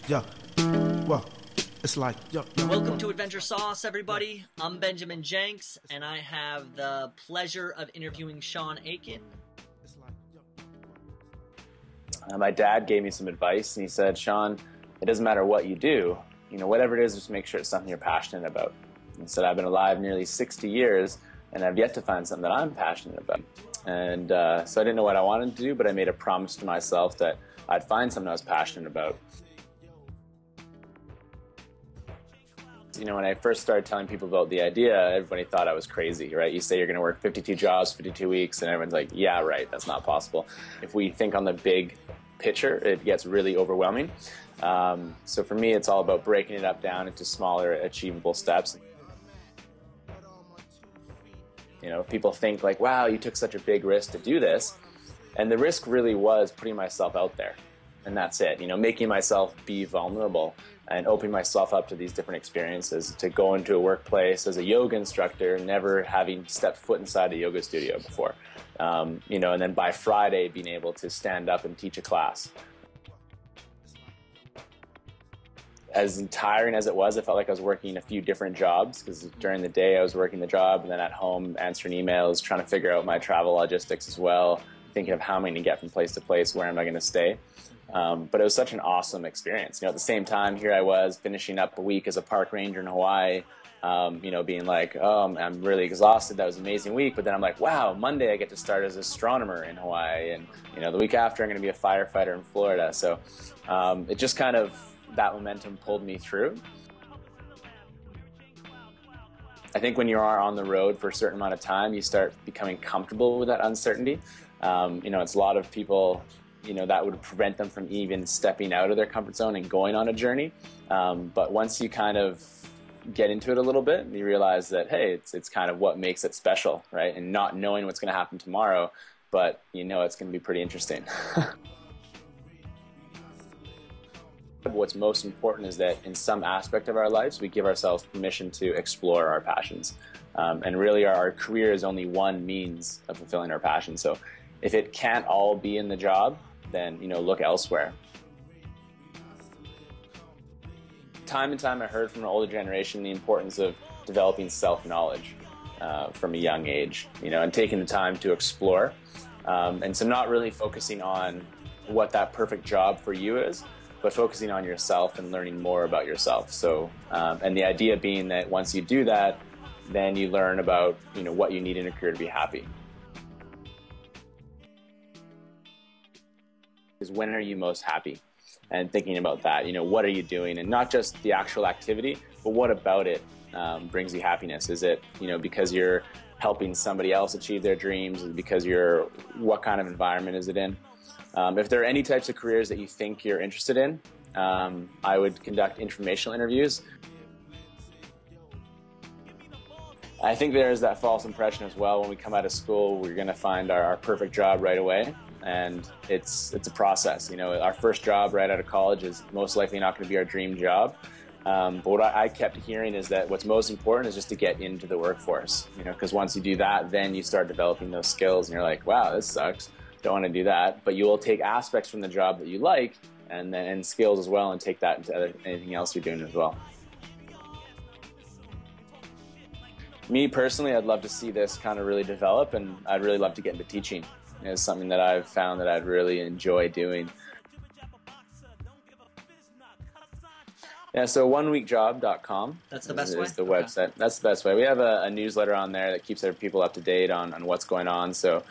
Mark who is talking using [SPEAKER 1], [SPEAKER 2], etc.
[SPEAKER 1] Yeah. Well, it's like,
[SPEAKER 2] Welcome to Adventure Sauce, everybody. I'm Benjamin Jenks, and I have the pleasure of interviewing Sean Aiken.
[SPEAKER 3] My dad gave me some advice, and he said, Sean, it doesn't matter what you do, whatever it is, just make sure it's something you're passionate about. He said, I've been alive nearly 60 years, and I've yet to find something that I'm passionate about. And so I didn't know what I wanted to do, but I made a promise to myself that I'd find something I was passionate about. When I first started telling people about the idea, everybody thought I was crazy, right? You say you're going to work 52 jobs, 52 weeks, and everyone's like, yeah, right, that's not possible. If we think on the big picture, it gets really overwhelming. So for me, it's all about breaking it up down into smaller, achievable steps. People think like, wow, you took such a big risk to do this. And the risk really was putting myself out there. And that's it, making myself be vulnerable and opening myself up to these different experiences, to go into a workplace as a yoga instructor, never having stepped foot inside a yoga studio before. And then by Friday, being able to stand up and teach a class. As tiring as it was, I felt like I was working a few different jobs, because during the day I was working the job, and then at home answering emails, trying to figure out my travel logistics as well, thinking of how am I going to get from place to place, where am I going to stay. But it was such an awesome experience. At the same time, here I was finishing up a week as a park ranger in Hawaii, being like, oh, I'm really exhausted. That was an amazing week. But then I'm like, wow, Monday I get to start as an astronomer in Hawaii. And, the week after I'm going to be a firefighter in Florida. So it just kind of, that momentum pulled me through. I think when you are on the road for a certain amount of time, you start becoming comfortable with that uncertainty. It's a lot of people, that would prevent them from even stepping out of their comfort zone and going on a journey. But once you kind of get into it a little bit, you realize that, hey, it's kind of what makes it special, right? And not knowing what's going to happen tomorrow, but it's going to be pretty interesting. What's most important is that in some aspect of our lives, we give ourselves permission to explore our passions. And really our career is only one means of fulfilling our passion. So if it can't all be in the job, then look elsewhere. Time and time I heard from an older generation the importance of developing self-knowledge from a young age, and taking the time to explore. And so not really focusing on what that perfect job for you is, but focusing on yourself and learning more about yourself. So, and the idea being that once you do that, then you learn about what you need in a career to be happy. Is when are you most happy? And thinking about that, what are you doing? And not just the actual activity, but what about it brings you happiness? Is it, because you're helping somebody else achieve their dreams? Is it because what kind of environment is it in? If there are any types of careers that you think you're interested in, I would conduct informational interviews. I think there's that false impression as well. When we come out of school, we're going to find our perfect job right away. And it's a process. Our first job right out of college is most likely not going to be our dream job. But what I kept hearing is that what's most important is just to get into the workforce. Because once you do that, then you start developing those skills, and you're like, wow, this sucks. Don't want to do that. But you will take aspects from the job that you like, and skills as well, and take that into anything else you're doing as well. Me personally, I'd love to see this kind of really develop, and I'd really love to get into teaching. It's something that I've found that I'd really enjoy doing. Yeah, so oneweekjob.com.
[SPEAKER 2] That's the best way?
[SPEAKER 3] Is the website. That's the best way. We have a newsletter on there that keeps people up to date on what's going on. So